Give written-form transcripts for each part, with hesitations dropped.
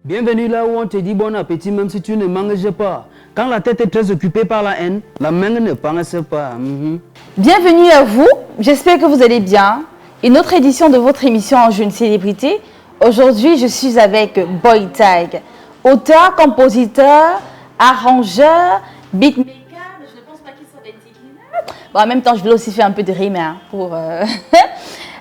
Bienvenue là où on te dit bon appétit même si tu ne manges pas. Quand la tête est très occupée par la haine, la main ne pense pas. Bienvenue à vous, j'espère que vous allez bien. Une autre édition de votre émission En Jeune Célébrité. Aujourd'hui, je suis avec Boy Tag, auteur, compositeur, arrangeur, beatmaker. Je ne pense pas qu'il soit beatmaker. Bon, en même temps, je voulais aussi faire un peu de rime pour...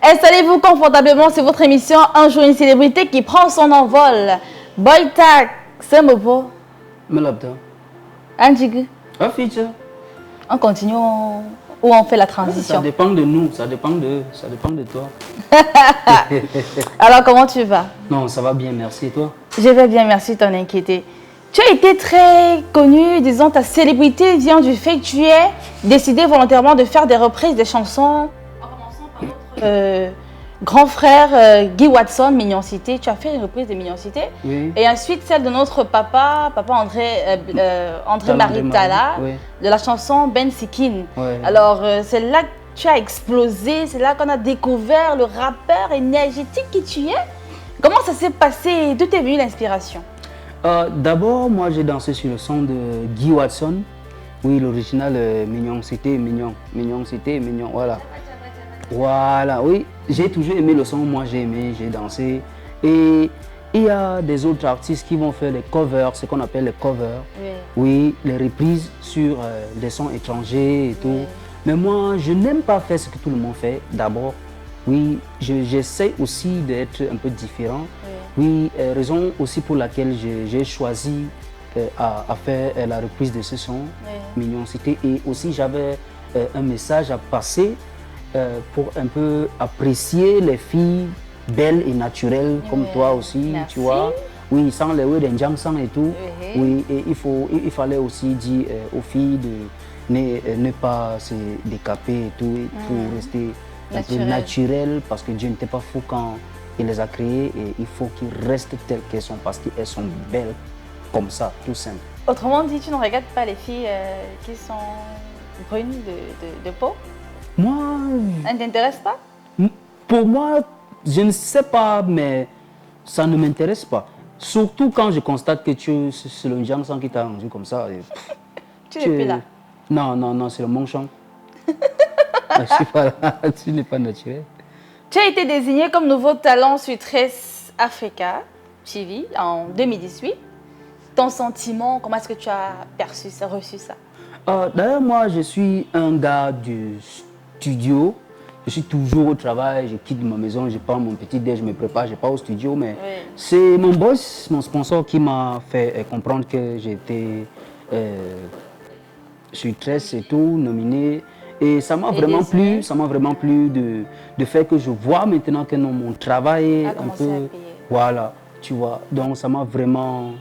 Installez-vous confortablement, c'est votre émission Un jour une célébrité qui prend son envol. Boy Tag, c'est un mot pour... Me l'abda. Un jig. Un feature. On continue ou on fait la transition? Ça dépend de nous, ça dépend de toi. Alors, comment tu vas? Non, ça va bien, merci. Et toi? Je vais bien, merci, t'en inquiéter. Tu as été très connu, disons, ta célébrité vient du fait que tu aies décidé volontairement de faire des reprises des chansons. En commençant par notre grand frère Guy Watson, Mignoncité. Tu as fait une reprise de Mignoncité. Oui. Et ensuite celle de notre papa André-Marie Talla, oui. de la chanson Ben Sikin. Oui. Alors, c'est là que tu as explosé, c'est là qu'on a découvert le rappeur énergétique que tu es. Comment ça s'est passé? D'où t'es venue l'inspiration? D'abord, moi j'ai dansé sur le son de Guy Watson. Oui, l'original Mignoncité, Mignoncité, Mignon, voilà. Voilà, oui, j'ai toujours aimé le son, moi j'ai aimé, j'ai dansé. Et il y a des autres artistes qui vont faire les covers, ce qu'on appelle les covers. Oui. Oui, les reprises sur des sons étrangers et tout. Oui. Mais moi, je n'aime pas faire ce que tout le monde fait, d'abord. Oui, j'essaie aussi d'être un peu différent. Oui, raison aussi pour laquelle j'ai choisi à faire la reprise de ce son, Mignoncité. Et aussi, j'avais un message à passer pour un peu apprécier les filles belles et naturelles comme toi aussi, merci. tu vois. Oui, sans les Wedendjang sang et tout. Oui, et il fallait aussi dire aux filles de ne pas se décaper et tout, pour rester un peu naturel, parce que Dieu n'était pas fou quand il les a créées et il faut qu'ils restent telles qu'elles sont parce qu'elles sont belles comme ça, tout simple. Autrement dit, tu ne regardes pas les filles qui sont brunes de peau? Moi, Ça ne t'intéresse pas? pour moi, je ne sais pas, mais ça ne m'intéresse pas. Surtout quand je constate que c'est le Jiangsan qui t'a rendu comme ça. Et, Tu n'es plus là? Non, c'est le Mongchang. Je suis pas là, tu n'es pas naturel. Tu as été désigné comme nouveau talent sur 13 Africa TV en 2018. Ton sentiment, comment est-ce que tu as perçu ça, reçu ça? D'ailleurs, moi, je suis un gars du studio. Je suis toujours au travail, je quitte ma maison, je prends mon petit déj, je me prépare, je pars au studio. Mais c'est mon boss, mon sponsor qui m'a fait comprendre que j'étais sur 13 et tout, nominé. Et ça m'a vraiment plu, de faire que je vois maintenant que mon travail est un peu... Voilà, tu vois. Donc ça m'a vraiment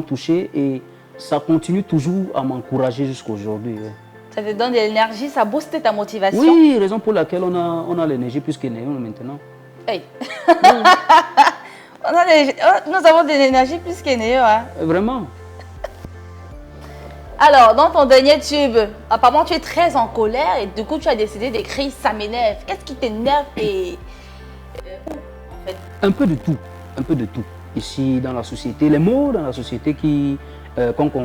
touché et ça continue toujours à m'encourager jusqu'à aujourd'hui. Ça te donne de l'énergie, ça booste ta motivation? Oui, raison pour laquelle on a l'énergie plus que Néon maintenant. Hey. Nous avons de l'énergie plus que Néo. Hein? Vraiment. Alors, dans ton dernier tube, apparemment tu es très en colère et du coup tu as décidé d'écrire Ça m'énerve. Qu'est-ce qui t'énerve et en fait? Un peu de tout, un peu de tout. Ici dans la société, les mots dans la société qu'on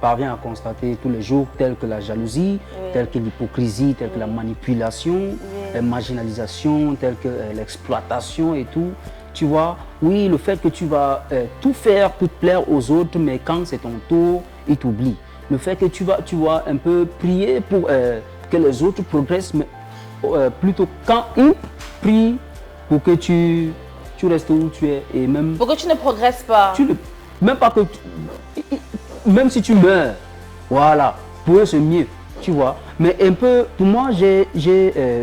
parvient à constater tous les jours, tels que la jalousie, tels que l'hypocrisie, tels que la manipulation, la marginalisation, tels que l'exploitation et tout. Tu vois, oui, le fait que tu vas tout faire pour plaire aux autres, mais quand c'est ton tour, ils t'oublient. Le fait que tu vas un peu prier pour que les autres progressent, mais plutôt quand ils prient pour que tu restes où tu es. Et même pour que tu ne progresses pas. Même si tu meurs, voilà, pour eux c'est mieux, tu vois. Mais un peu, pour moi, j'ai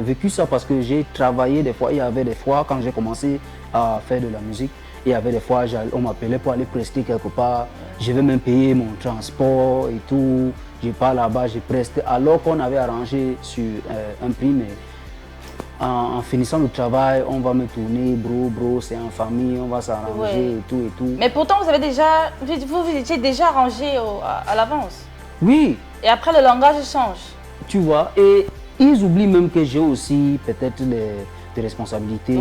vécu ça parce que j'ai travaillé des fois. Il y avait des fois, quand j'ai commencé à faire de la musique, il y avait des fois, on m'appelait pour aller prester quelque part. Je vais même payer mon transport et tout. Je pars là-bas, je preste. Alors qu'on avait arrangé sur un prix, mais en finissant le travail, on va me tourner, bro, c'est en famille, on va s'arranger et tout et tout. Mais pourtant, vous étiez déjà arrangé à l'avance. Oui. Et après, le langage change. Tu vois, et ils oublient même que j'ai aussi peut-être des responsabilités,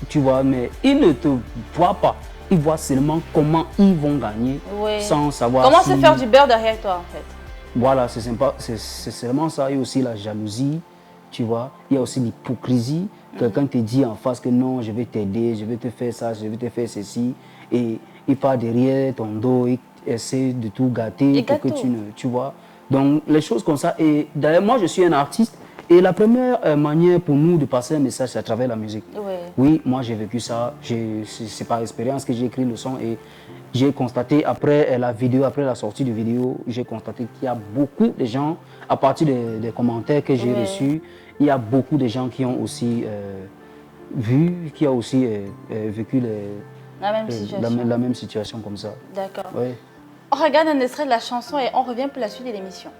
tu vois, mais ils ne te voient pas. ils voient seulement comment ils vont gagner sans savoir comment se faire du beurre derrière toi en fait. Voilà, c'est sympa, c'est seulement ça. Il y a aussi la jalousie, tu vois. Il y a aussi l'hypocrisie. Quelqu'un te dit en face que non, je vais t'aider, je vais te faire ça, je vais te faire ceci. Et il part derrière ton dos, il essaie de tout gâter pour que tu vois. Donc, les choses comme ça. Et d'ailleurs, moi, je suis un artiste. Et la première manière pour nous de passer un message, c'est à travers la musique. Oui, moi, j'ai vécu ça. C'est par expérience que j'ai écrit le son. Et j'ai constaté, après la vidéo, après la sortie de vidéo, j'ai constaté qu'il y a beaucoup de gens, à partir des commentaires que j'ai reçus, il y a beaucoup de gens qui ont aussi vu, qui ont aussi vécu la même situation comme ça. D'accord. Oui. On regarde un extrait de la chanson et on revient pour la suite de l'émission.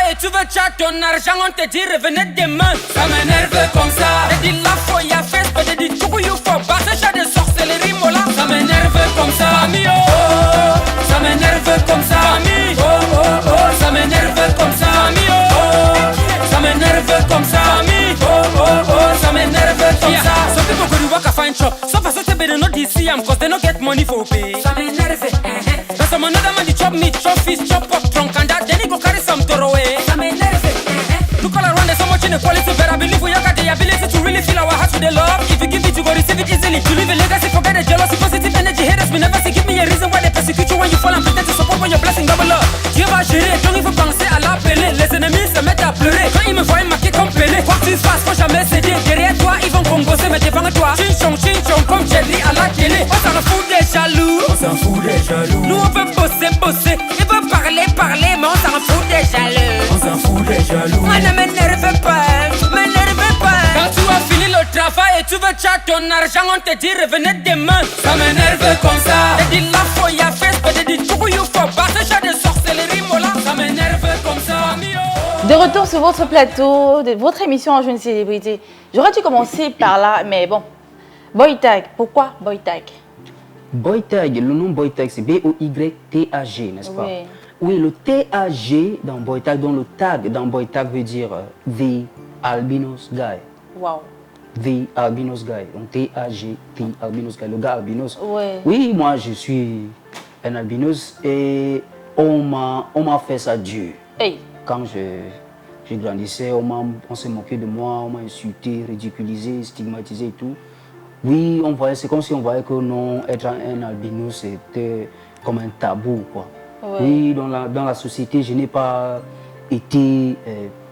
Et tu veux tchat ton argent, on te dit revenez demain. Ça m'énerve comme ça. J'ai dit la foya fesse, j'ai dit tout you faut pas. Ce chat de sorcellerie, mola. Ça m'énerve comme ça. Famille, oh, oh, ça m'énerve comme ça. Famille, oh, oh, oh, ça m'énerve comme ça. Famille, oh, oh, ça m'énerve comme ça. Famille, oh, oh, oh, ça m'énerve comme ça. Some people go to work a fine shop. Some person say better not DC cause they don't get money for pay. Ça m'énerve, Now some another man, they chop meat, chop fish, chop up, trunk and that. Then he go carry some throw away. Look all around, there's so much inequality, but I believe we all got the ability to really feel our hearts with the love. If you give it, you go receive it easily. To live a legacy, forget the jealousy, positive energy. Haters will never say, give me a reason why they persecute you when you fall and pretend to support when you're blessing double up. Dieu va gérer, donc il faut penser à l'appeler. Les ennemis se mettent à pleurer quand ils me voient marquer comme Pelé. Quoi que tu fasses, faut jamais céder. Derrière toi, ils vont composer, mais devant toi, chinchon, comme Jerry à la télé. On s'en fout des jaloux. On s'en fout des jaloux. Nous on veut bosser, bosser. Ils veulent parler, mais on s'en fout des jaloux. On s'en fout des jaloux. Moi ne m'énerve pas, m'énerve pas. Quand tu as fini le travail et tu veux tchat ton argent, on te dit revenez demain. Ça m'énerve comme ça. J'ai dit la foya fesse, j'ai dit tout you faut pas. Ce chat de sorcellerie, mola. Ça m'énerve comme ça. De retour sur votre plateau, de votre émission En Jeune Célébrité. J'aurais dû commencer par là, mais bon. Boytag, pourquoi Boytag? Boytag, le nom Boytag, c'est B-O-Y-T-A-G, n'est-ce pas? Oui, le T-A-G dans Boytag, dont le tag dans Boytag veut dire The Albinos Guy. Wow. The Albinos Guy. Donc T-A-G, The Albinos Guy, le gars albinos. Oui, moi je suis un albinos et on m'a fait ça dur. Hey. Quand je grandissais, on s'est moqué de moi, on m'a insulté, ridiculisé, stigmatisé et tout. Oui, c'est comme si on voyait que non, être un albinos c'était comme un tabou, quoi. Oui, dans la société, je n'ai pas été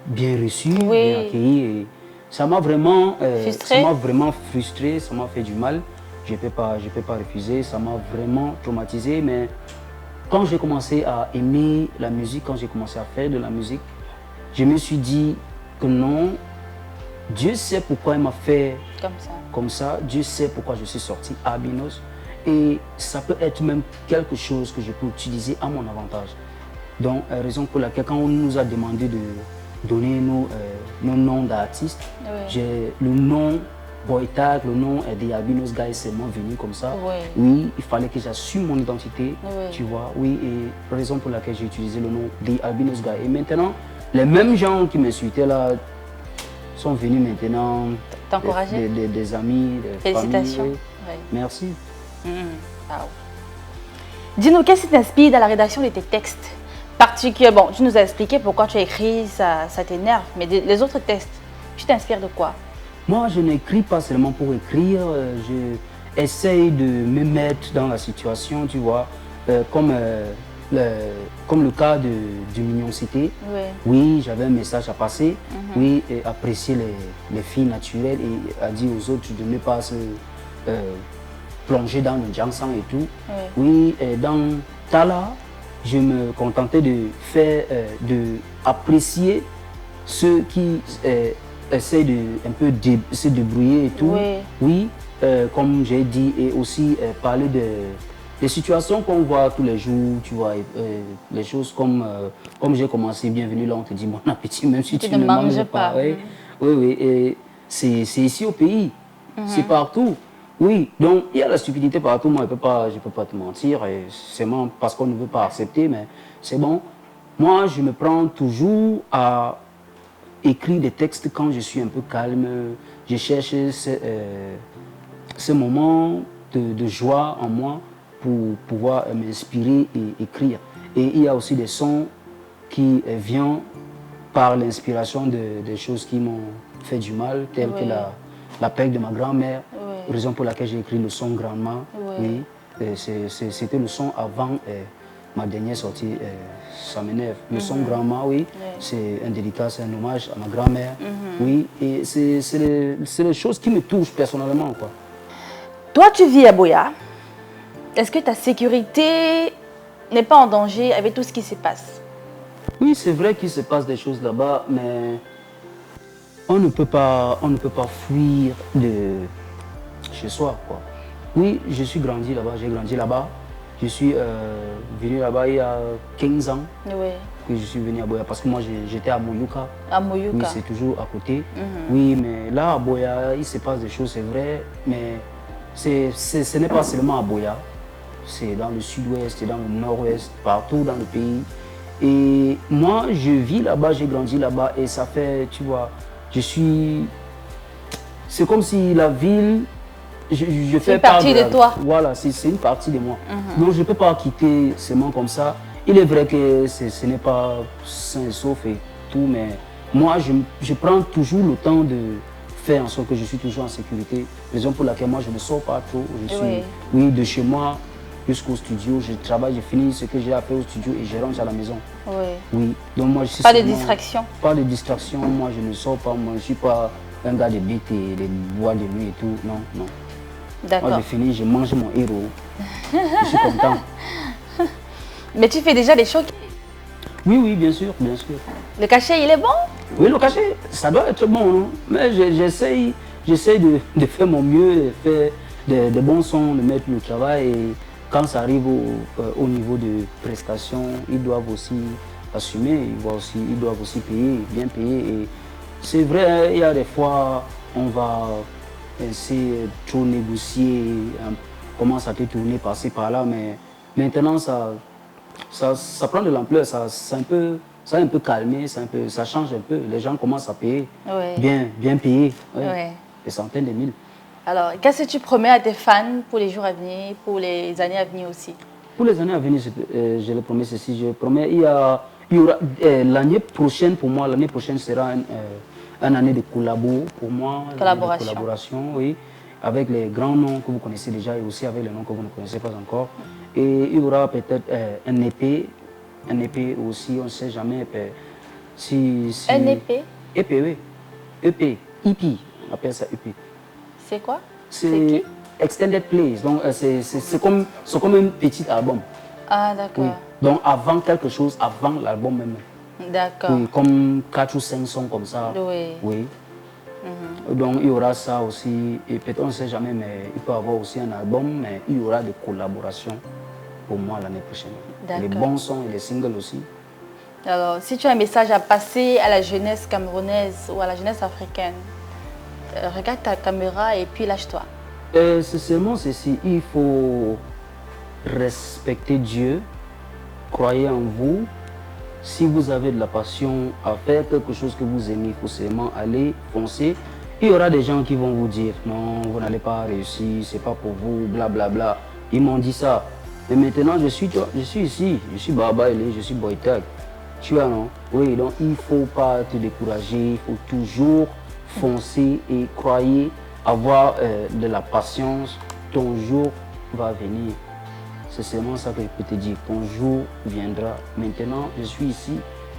bien reçu, bien accueilli. Et ça m'a vraiment frustré, ça m'a fait du mal. Je ne peux pas refuser, ça m'a vraiment traumatisé. Mais quand j'ai commencé à aimer la musique, quand j'ai commencé à faire de la musique, je me suis dit que non, Dieu sait pourquoi il m'a fait comme ça. Dieu sait pourquoi je suis sorti albinos. Et ça peut être même quelque chose que je peux utiliser à mon avantage. Donc, raison pour laquelle, quand on nous a demandé de donner nos noms d'artistes, j'ai le nom Boytag, le nom des Albinos Guys, c'est moi venu comme ça. Oui, il fallait que j'assume mon identité, tu vois. Oui, et raison pour laquelle j'ai utilisé le nom des Albinos Guys. Et maintenant, les mêmes gens qui m'insultaient là sont venus maintenant t'encourager, des amis, des félicitations. Familles, merci. Wow. Dis-nous, qu'est-ce qui t'inspire dans la rédaction de tes textes? Particulièrement, bon, tu nous as expliqué pourquoi tu as écrit, ça t'énerve, mais les autres textes, tu t'inspires de quoi? Moi, je n'écris pas seulement pour écrire, j'essaye de me mettre dans la situation, tu vois, comme le cas du Mignon Cité. Oui, j'avais un message à passer, oui, et apprécier les filles naturelles et à dire aux autres de ne pas se plonger dans le Jansan et tout. Oui, et dans Tala, je me contentais de faire, apprécier ceux qui essaient de un peu se débrouiller et tout. Oui, comme j'ai dit, et aussi parler des situations qu'on voit tous les jours, tu vois, les choses comme j'ai commencé, bienvenue là, on te dit bon appétit, même si tu ne manges pas. Oui, et c'est ici au pays, c'est partout. Oui, donc il y a la stupidité partout, moi je peux pas te mentir, et c'est vraiment parce qu'on ne veut pas accepter, mais c'est bon. Moi, je me prends toujours à écrire des textes quand je suis un peu calme, je cherche ce moment de joie en moi pour pouvoir m'inspirer et écrire. Et il y a aussi des sons qui viennent par l'inspiration des choses qui m'ont fait du mal, telles que la perte de ma grand-mère, raison pour laquelle j'ai écrit le son Grandement. Oui, c'était le son avant ma dernière sortie, Ça m'énerve. Le son Grandement, oui, c'est un dédicace, c'est un hommage à ma grand-mère. Oui, et c'est les choses qui me touchent personnellement, quoi. Toi, tu vis à Buea. Est-ce que ta sécurité n'est pas en danger avec tout ce qui se passe? Oui, c'est vrai qu'il se passe des choses là-bas, mais on ne peut pas fuir de chez soi, quoi. Oui, je suis grandi là-bas, j'ai grandi là-bas. Je suis venu là-bas il y a 15 ans que je suis venu à Buea parce que moi j'étais à Moyouka. À Moyouka. Oui, c'est toujours à côté. Oui, mais là à Buea, il se passe des choses, c'est vrai, mais ce n'est pas seulement à Buea. C'est dans le sud-ouest, c'est dans le nord-ouest, partout dans le pays. Et moi, je vis là-bas, j'ai grandi là-bas et ça fait, tu vois, c'est comme si la ville, je fais une partie de toi. Voilà, c'est une partie de moi. Donc je ne peux pas quitter seulement comme ça. Il est vrai que ce n'est pas sain et sauf et tout, mais moi, je prends toujours le temps de faire en sorte que je suis toujours en sécurité. Raison pour laquelle moi, je ne sors pas trop. Je suis, oui, de chez moi jusqu'au studio, je travaille, je finis ce que j'ai à faire au studio et je rentre à la maison. Oui. Donc moi, je suis pas de distraction. Pas de distraction. Moi, je ne sors pas. Moi, je ne suis pas un gars de beat et de bois de nuit et tout. Non, non. D'accord. Moi, je finis, je mange mon héros. Je suis content. Mais tu fais déjà des chocs? Oui, oui, bien sûr, bien sûr. Le cachet, il est bon? Oui, le cachet, ça doit être bon. Non? Mais j'essaye de faire mon mieux, de faire des bons sons, de mettre le travail. Et quand ça arrive au niveau de prestations, ils doivent aussi assumer, ils doivent aussi payer, bien payer. Et c'est vrai, il y a des fois, on va essayer de trop négocier, commence à te tourner, passer par là, mais maintenant, ça prend de l'ampleur, ça a un peu calmé, ça change un peu. Les gens commencent à payer, bien payer, des centaines de mille. Alors, qu'est-ce que tu promets à tes fans pour les jours à venir, pour les années à venir aussi? Pour les années à venir, je le promets ceci, je promets, il y aura l'année prochaine, pour moi, l'année prochaine sera une année de collabo pour moi. Collaboration, oui, avec les grands noms que vous connaissez déjà et aussi avec les noms que vous ne connaissez pas encore. Et il y aura peut-être un EP aussi, on ne sait jamais. Un EP? EP, oui. EP, on appelle ça EP. C'est quoi? C'est Extended Plays, donc c'est comme un petit album. Ah, d'accord. Oui. Donc avant quelque chose, avant l'album même. D'accord. Oui, comme 4 ou 5 sons comme ça. Oui. Donc il y aura ça aussi, et peut-être on ne sait jamais, mais il peut y avoir aussi un album, mais il y aura des collaborations pour moi l'année prochaine. Les bons sons et les singles aussi. Alors, si tu as un message à passer à la jeunesse camerounaise ou à la jeunesse africaine, regarde ta caméra et puis lâche-toi. C'est seulement ceci, il faut respecter Dieu, croyez en vous. Si vous avez de la passion à faire quelque chose que vous aimez, il faut seulement aller, foncer. Il y aura des gens qui vont vous dire non, vous n'allez pas réussir, c'est pas pour vous, blablabla. Bla, bla. Ils m'ont dit ça. Mais maintenant, je suis ici, je suis Baba Elé, je suis Boytag. Tu vois, non? Oui, donc il ne faut pas te décourager, il faut toujours foncer et croyer, avoir de la patience. Ton jour va venir. C'est seulement ça que je peux te dire. Ton jour viendra. Maintenant, je suis ici.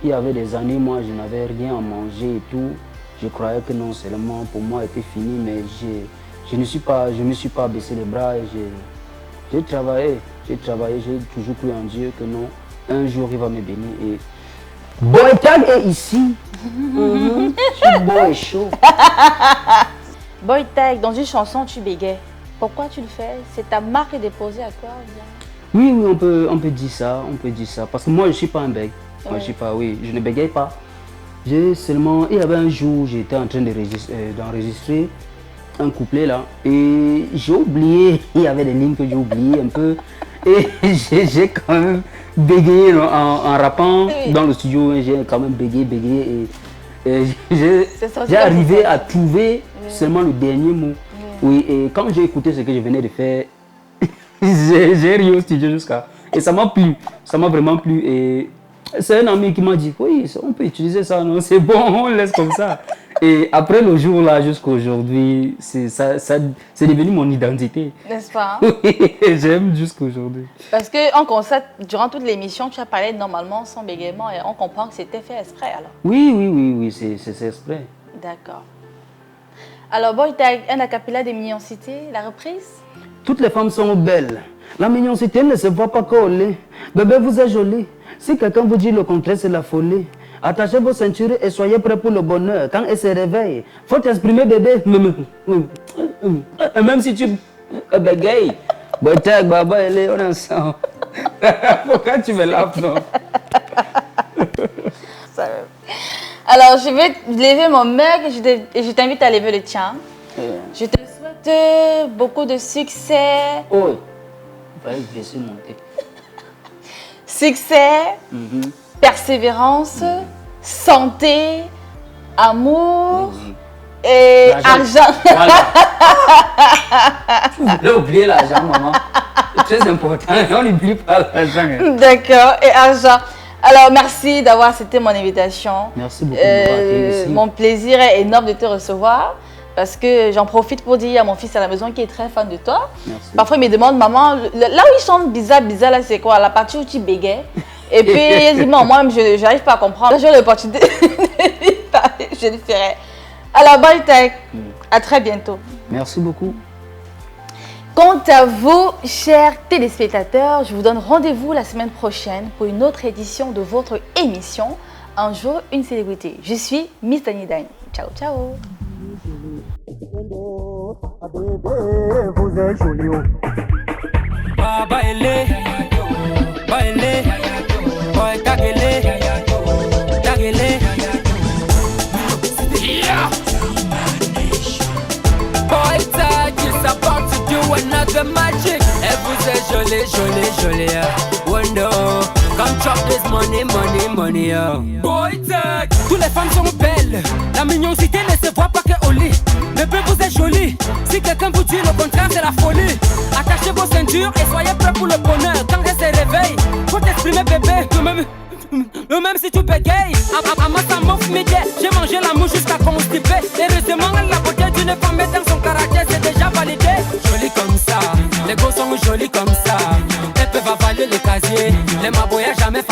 Il y avait des années, moi, je n'avais rien à manger et tout. Je croyais que non seulement pour moi était fini, mais je ne me suis pas baissé les bras. J'ai travaillé, j'ai toujours cru en Dieu que non, un jour il va me bénir. Et Boytag est ici. Je suis beau et chaud. Boytag, dans une chanson, tu bégayes. Pourquoi tu le fais? C'est ta marque déposée à quoi? Oui, on peut dire ça, Parce que moi, je ne suis pas un bègue. Moi, je ne bégaye pas. Il y avait un jour, j'étais en train d'enregistrer un couplet là et j'ai oublié, il y avait des lignes que j'ai oubliées un peu et j'ai quand même bégayé en rappant dans le studio, j'ai quand même bégayé et j'ai arrivé à trouver seulement le dernier mot. Oui, et quand j'ai écouté ce que je venais de faire, j'ai ri au studio jusqu'à... Et ça m'a plu, ça m'a vraiment plu et c'est un ami qui m'a dit, oui, on peut utiliser ça, non, c'est bon, on laisse comme ça. Et après le jour là jusqu'à aujourd'hui, c'est devenu mon identité. N'est-ce pas? Oui, j'aime jusqu'à aujourd'hui. Parce qu'on constate, durant toute l'émission, tu as parlé normalement sans bégaiement et on comprend que c'était fait exprès alors. Oui, c'est exprès. D'accord. Alors bon, tu as un acapella de Mignoncité, la reprise? Toutes les femmes sont belles. La mignoncité ne se voit pas coller. Bébé, vous êtes jolie. Si quelqu'un vous dit le contraire, c'est la folie. Attachez vos ceintures et soyez prêts pour le bonheur. Quand elle se réveille, faut t'exprimer, bébé. Même si tu bégayes. Boytag, Baba, elle est ensemble. Pourquoi tu me laves, non? Alors, je vais lever mon mug et je t'invite à lever le tien. Je te souhaite beaucoup de succès. Oh, il fallait baisser mon thé. Succès, persévérance, santé, amour et argent. Voilà. Tu voulais oublier l'argent, maman. C'est très important, on n'oublie pas l'argent. D'accord, et argent. Alors, merci d'avoir accepté mon invitation. Merci beaucoup de m'avoir accueilli ici. Mon plaisir est énorme de te recevoir. Parce que j'en profite pour dire à mon fils à la maison qui est très fan de toi. Merci. Parfois, il me demande, maman, là où il chante bizarre, là, c'est quoi? La partie où tu bégayes. Et puis, il dit, moi, je n'arrive pas à comprendre. Là, j'ai l'opportunité de lui parler, je le ferai. Alors, Boytag, à très bientôt. Merci beaucoup. Quant à vous, chers téléspectateurs, je vous donne rendez-vous la semaine prochaine pour une autre édition de votre émission Un jour, une célébrité. Je suis Miss Dani Dani. Ciao, ciao. Vous êtes joli. Baile, boy tagele. Boy tag is about to do another magic. Et vous êtes joli. Wonder, come chop this money. Boy tag, toutes les femmes sont belles. La mignoncité ne se voit pas que au lit. Bébé, vous êtes joli. Si quelqu'un vous dit le contraire, c'est la folie. Attachez vos ceintures et soyez prêts pour le bonheur. Quand elle se réveille, faut t'exprimer, bébé. Même si tu bégayes, ça m'offre midi. J'ai mangé la mouche jusqu'à constiper. Heureusement, la beauté d'une femme est dans son caractère, c'est déjà validé. Jolie comme ça, les gosses sont jolis comme ça. Elles peuvent avaler les casiers. Les maboyas jamais